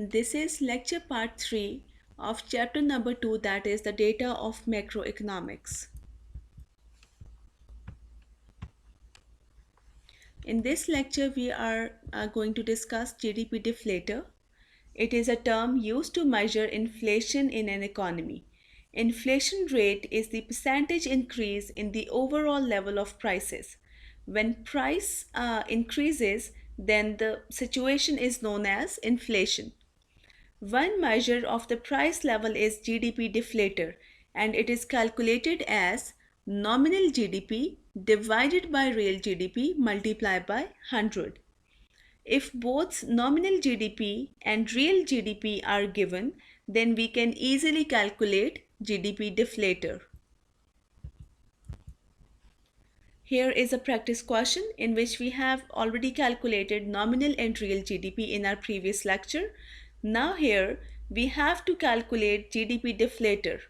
This is lecture part 3 of chapter number 2, that is the data of macroeconomics. In this lecture, we are going to discuss GDP deflator. It is a term used to measure inflation in an economy. Inflation rate is the percentage increase in the overall level of prices. When price increases, then the situation is known as inflation. One measure of the price level is GDP deflator, and it is calculated as nominal GDP divided by real GDP multiplied by 100. If both nominal GDP and real GDP are given, then we can easily calculate GDP deflator. Here is a practice question in which we have already calculated nominal and real GDP in our previous lecture. Now here we have to calculate GDP deflator.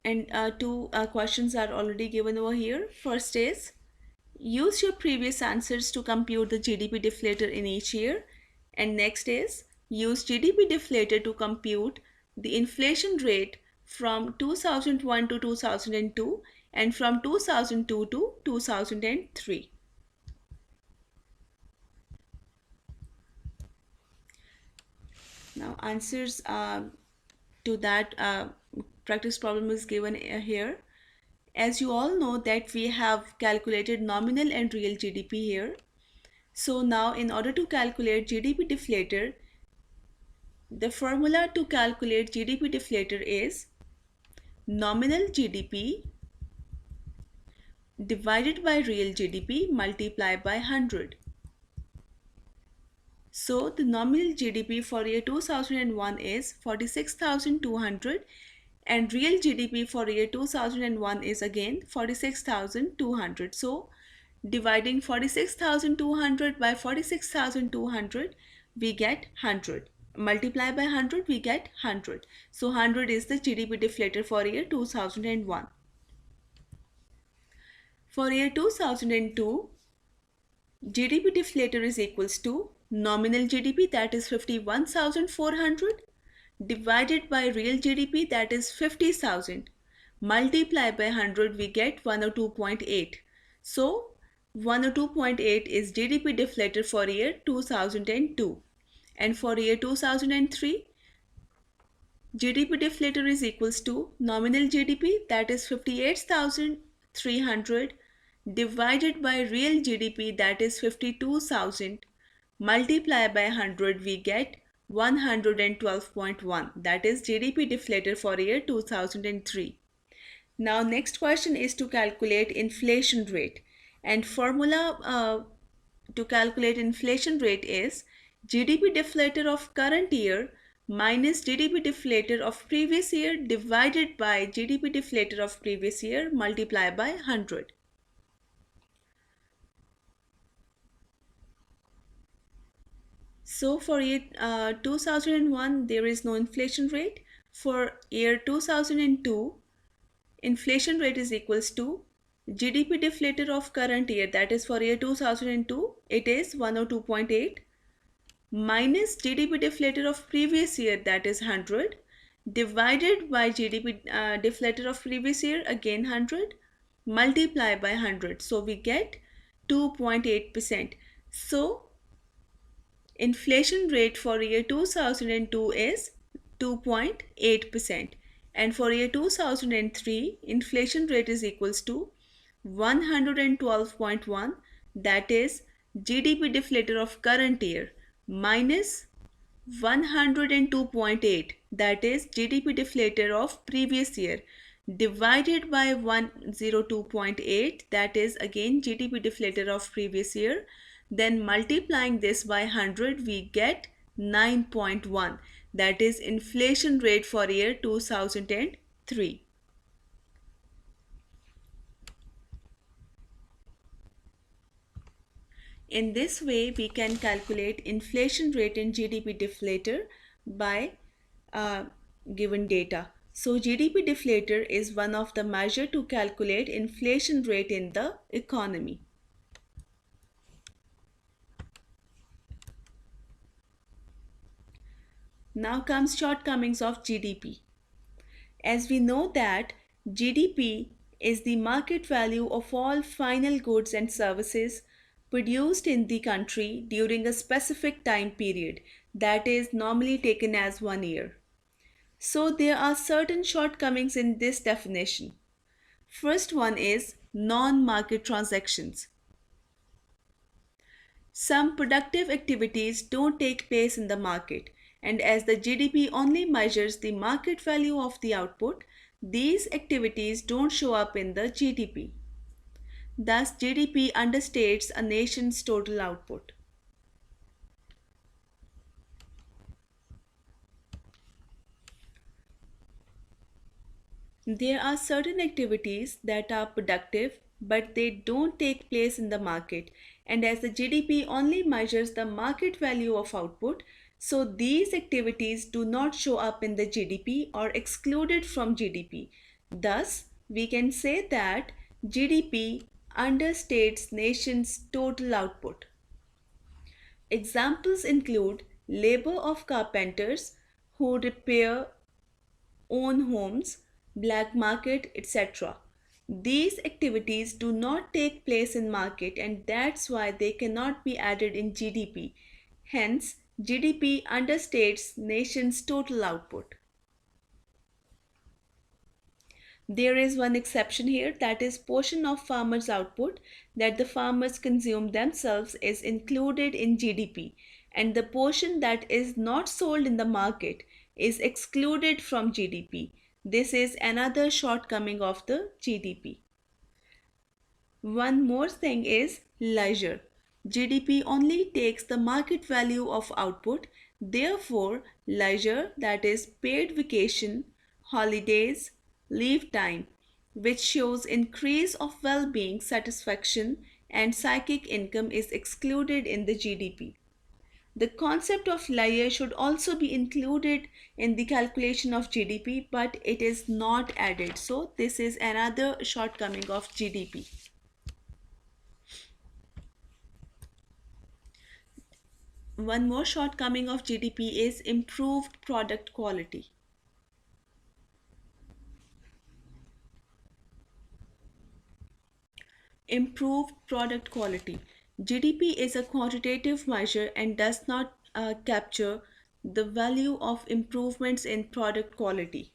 And two questions are already given over here. First is, use your previous answers to compute the GDP deflator in each year. And next is, use GDP deflator to compute the inflation rate from 2001 to 2002 and from 2002 to 2003. Now answers to that practice problem is given here. As you all know that we have calculated nominal and real GDP here. So now in order to calculate GDP deflator, the formula to calculate GDP deflator is nominal GDP divided by real GDP multiplied by 100. So the nominal GDP for year 2001 is 46,200 and real GDP for year 2001 is again 46,200. So dividing 46,200 by 46,200, we get 100. Multiply by 100, we get 100. So 100 is the GDP deflator for year 2001. For year 2002, GDP deflator is equals to nominal GDP, that is 51,400, divided by real GDP, that is 50,000. Multiply by 100, we get 102.8. So 102.8 is GDP deflator for year 2002. And for year 2003, GDP deflator is equals to nominal GDP, that is 58,300, divided by real GDP, that is 52,000. Multiply by 100, we get 112.1. That is GDP deflator for year 2003. Now next question is to calculate inflation rate, and formula to calculate inflation rate is GDP deflator of current year minus GDP deflator of previous year divided by GDP deflator of previous year multiplied by 100. So for year 2001, there is no inflation rate. For year 2002, inflation rate is equals to GDP deflator of current year, that is for year 2002, it is 102.8 minus GDP deflator of previous year, that is 100, divided by GDP deflator of previous year, again 100, multiply by 100. So we get 2.8%. So inflation rate for year 2002 is 2.8%, and for year 2003 inflation rate is equals to 112.1, that is GDP deflator of current year minus 102.8, that is GDP deflator of previous year, divided by 102.8, that is again GDP deflator of previous year. Then multiplying this by 100, we get 9.1, that is inflation rate for year 2003. In this way, we can calculate inflation rate and GDP deflator by given data. So GDP deflator is one of the measure to calculate inflation rate in the economy. Now comes shortcomings of GDP. As we know that GDP is the market value of all final goods and services produced in the country during a specific time period that is normally taken as 1 year. So there are certain shortcomings in this definition. First one is non-market transactions. Some productive activities don't take place in the market, and as the GDP only measures the market value of the output, these activities don't show up in the GDP. Thus, GDP understates a nation's total output. There are certain activities that are productive but they don't take place in the market, and as the GDP only measures the market value of output, so these activities do not show up in the GDP or excluded from GDP. Thus, we can say that GDP understates nation's total output. Examples include labor of carpenters who repair own homes, black market, etc. These activities do not take place in market and that's why they cannot be added in GDP. Hence, GDP understates nation's total output. There is one exception here, that is portion of farmers output that the farmers consume themselves is included in GDP and the portion that is not sold in the market is excluded from GDP. This is another shortcoming of the GDP. One more thing is leisure. GDP only takes the market value of output. Therefore, leisure, that is paid vacation, holidays, leave time, which shows increase of well-being, satisfaction, and psychic income is excluded in the GDP. The concept of leisure should also be included in the calculation of GDP, but it is not added. So, this is another shortcoming of GDP. One more shortcoming of GDP is improved product quality. Improved product quality. GDP is a quantitative measure and does not capture the value of improvements in product quality.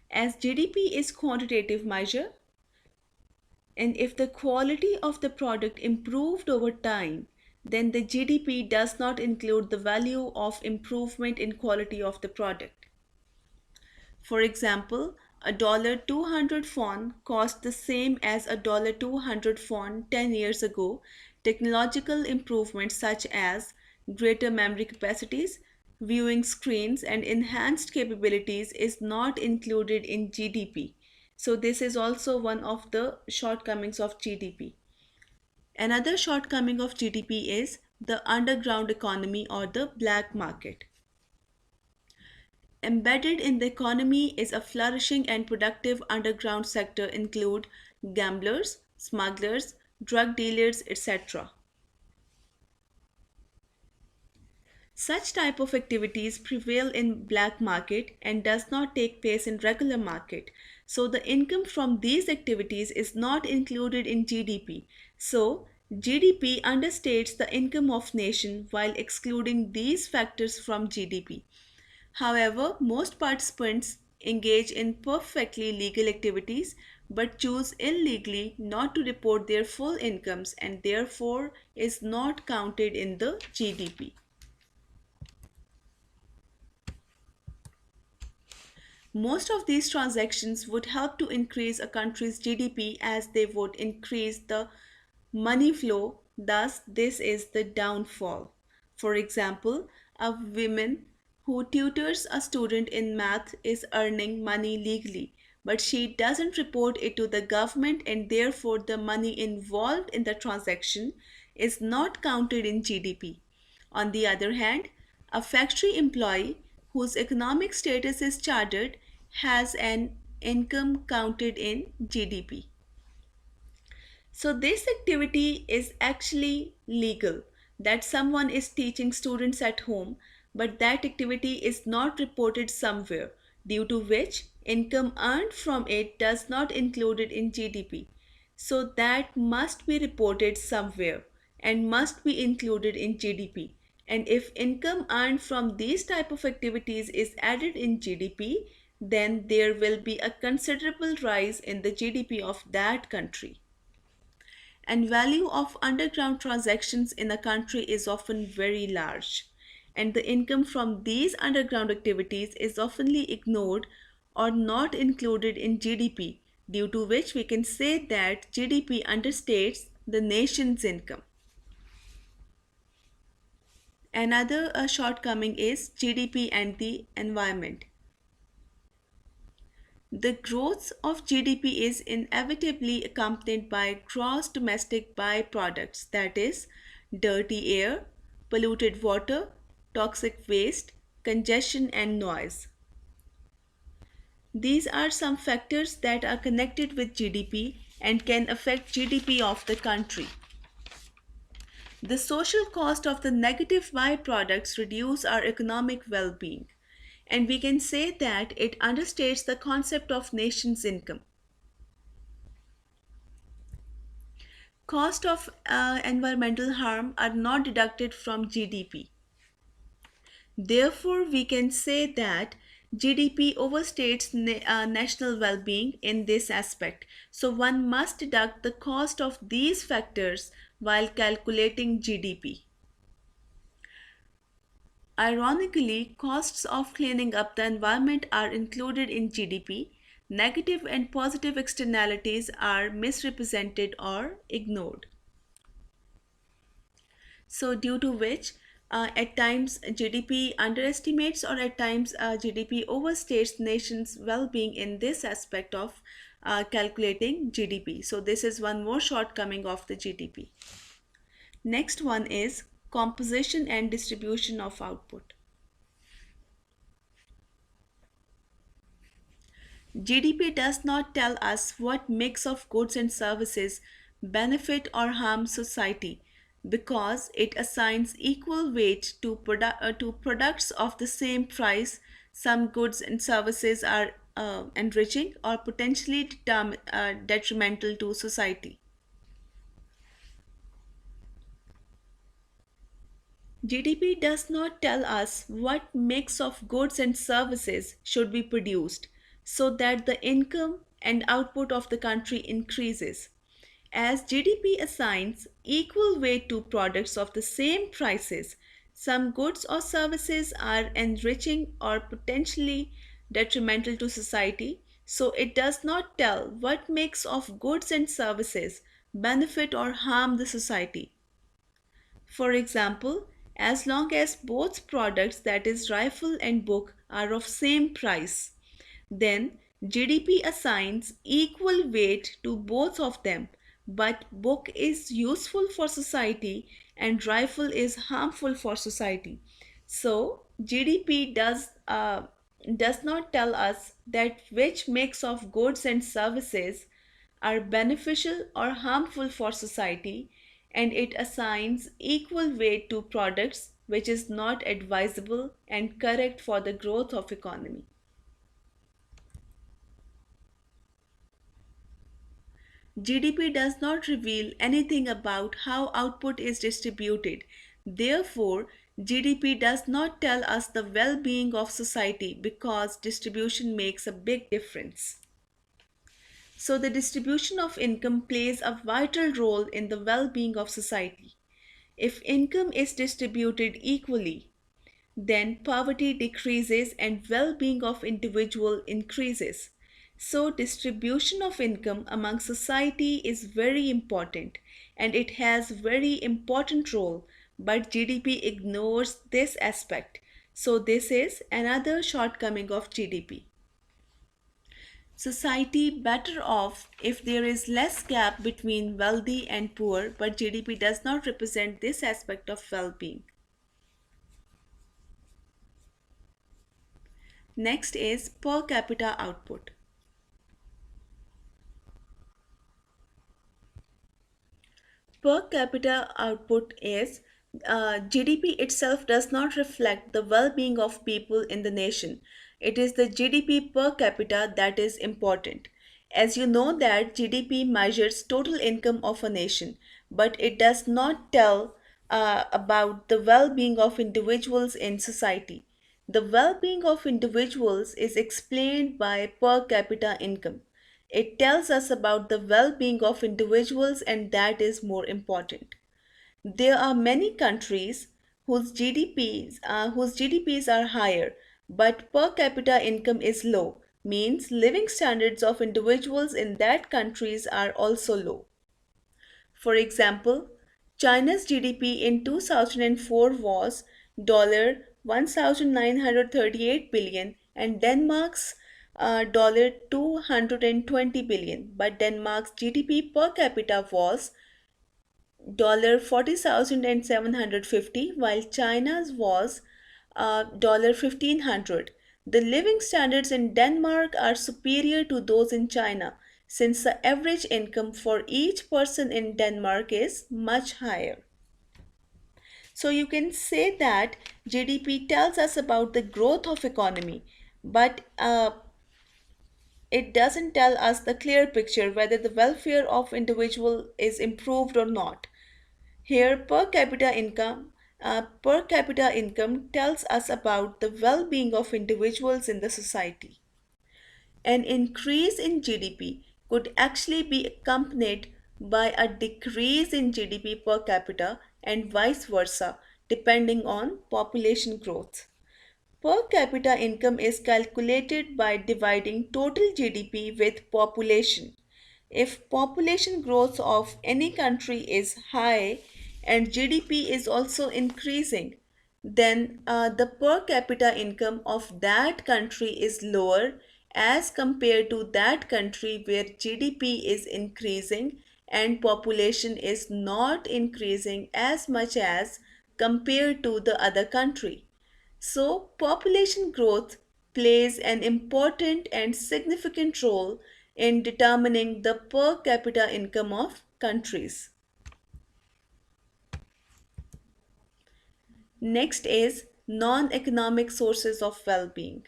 As GDP is quantitative measure, and if the quality of the product improved over time, then the GDP does not include the value of improvement in quality of the product. For example, a $200 phone cost the same as a $200 phone 10 years ago. Technological improvements such as greater memory capacities, viewing screens, and enhanced capabilities is not included in GDP. So, this is also one of the shortcomings of GDP. Another shortcoming of GDP is the underground economy or the black market. Embedded in the economy is a flourishing and productive underground sector include gamblers, smugglers, drug dealers, etc. Such type of activities prevail in black market and does not take place in regular market. So the income from these activities is not included in GDP. So GDP understates the income of nation while excluding these factors from GDP. However, most participants engage in perfectly legal activities but choose illegally not to report their full incomes and therefore is not counted in the GDP. Most of these transactions would help to increase a country's GDP as they would increase the money flow, thus, this is the downfall. For example, a woman who tutors a student in math is earning money legally, but she doesn't report it to the government, and therefore, the money involved in the transaction is not counted in GDP. On the other hand, a factory employee whose economic status is chartered has an income counted in GDP. So, this activity is actually legal that someone is teaching students at home, but that activity is not reported somewhere, due to which income earned from it does not included in GDP. So that must be reported somewhere and must be included in GDP. And if income earned from these type of activities is added in GDP, then there will be a considerable rise in the GDP of that country. And value of underground transactions in a country is often very large, and the income from these underground activities is oftenly ignored or not included in GDP, due to which we can say that GDP understates the nation's income. Another shortcoming is GDP and the environment. The growth of GDP is inevitably accompanied by gross domestic byproducts, that is, dirty air, polluted water, toxic waste, congestion, and noise. These are some factors that are connected with GDP and can affect GDP of the country. The social cost of the negative byproducts reduce our economic well-being, and we can say that it understates the concept of nation's income. Cost of environmental harm are not deducted from GDP. Therefore, we can say that GDP overstates national well being in this aspect. So, one must deduct the cost of these factors while calculating GDP. Ironically, costs of cleaning up the environment are included in GDP. Negative and positive externalities are misrepresented or ignored. So, due to which at times GDP underestimates or at times GDP overstates nation's well-being in this aspect of calculating GDP. So, this is one more shortcoming of the GDP. Next one is composition and distribution of output. GDP does not tell us what mix of goods and services benefit or harm society because it assigns equal weight to, to products of the same price. Some goods and services are enriching or potentially detrimental to society. GDP does not tell us what mix of goods and services should be produced so that the income and output of the country increases. As GDP assigns equal weight to products of the same prices, some goods or services are enriching or potentially detrimental to society, so it does not tell what mix of goods and services benefit or harm the society. For example, as long as both products, that is rifle and book, are of same price, then GDP assigns equal weight to both of them, but book is useful for society and rifle is harmful for society. So GDP does not tell us that which mix of goods and services are beneficial or harmful for society, and it assigns equal weight to products which is not advisable and correct for the growth of economy. GDP does not reveal anything about how output is distributed. Therefore, GDP does not tell us the well being of society because distribution makes a big difference. So, the distribution of income plays a vital role in the well being of society. If income is distributed equally, then poverty decreases and well-being of individual increases. So distribution of income among society is very important and it has very important role, but GDP ignores this aspect. So this is another shortcoming of GDP. Society better off if there is less gap between wealthy and poor, but GDP does not represent this aspect of well-being. Next is per capita output. Per capita output is GDP itself does not reflect the well being of people in the nation. It is the GDP per capita that is important. As you know, that GDP measures total income of a nation, but it does not tell about the well being of individuals in society. The well being of individuals is explained by per capita income. It tells us about the well being of individuals, and that is more important. There are many countries whose GDPs are higher, but per capita income is low, means living standards of individuals in that countries are also low. For example, China's GDP in 2004 was $1938 billion and Denmark's $220 billion, but Denmark's GDP per capita was 40,750, while China's was $1,500. The living standards in Denmark are superior to those in China since the average income for each person in Denmark is much higher. So you can say that GDP tells us about the growth of economy, but it doesn't tell us the clear picture whether the welfare of individual is improved or not. Here, per capita income tells us about the well-being of individuals in the society. An increase in GDP could actually be accompanied by a decrease in GDP per capita and vice versa, depending on population growth. Per capita income is calculated by dividing total GDP with population. If population growth of any country is high and GDP is also increasing, then the per capita income of that country is lower as compared to that country where GDP is increasing and population is not increasing as much as compared to the other country. So, population growth plays an important and significant role in determining the per capita income of countries. Next is non economic sources of well being.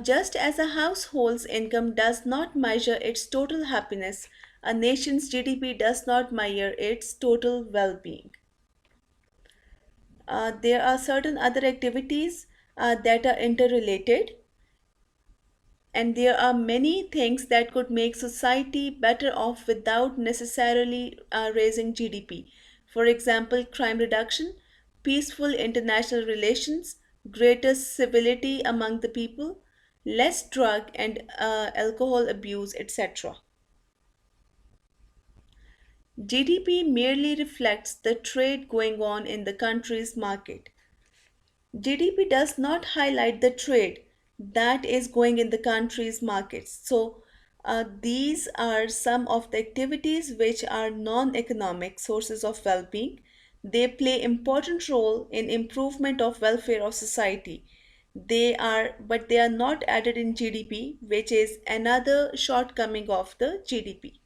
Just as a household's income does not measure its total happiness, a nation's GDP does not measure its total well being. There are certain other activities that are interrelated, and there are many things that could make society better off without necessarily raising GDP. For example, crime reduction, peaceful international relations, greater civility among the people, less drug and alcohol abuse, etc. GDP merely reflects the trade going on in the country's market. GDP does not highlight the trade that is going in the country's markets. So, these are some of the activities which are non-economic sources of well-being. They play important role in improvement of welfare of society. But they are not added in GDP, which is another shortcoming of the GDP.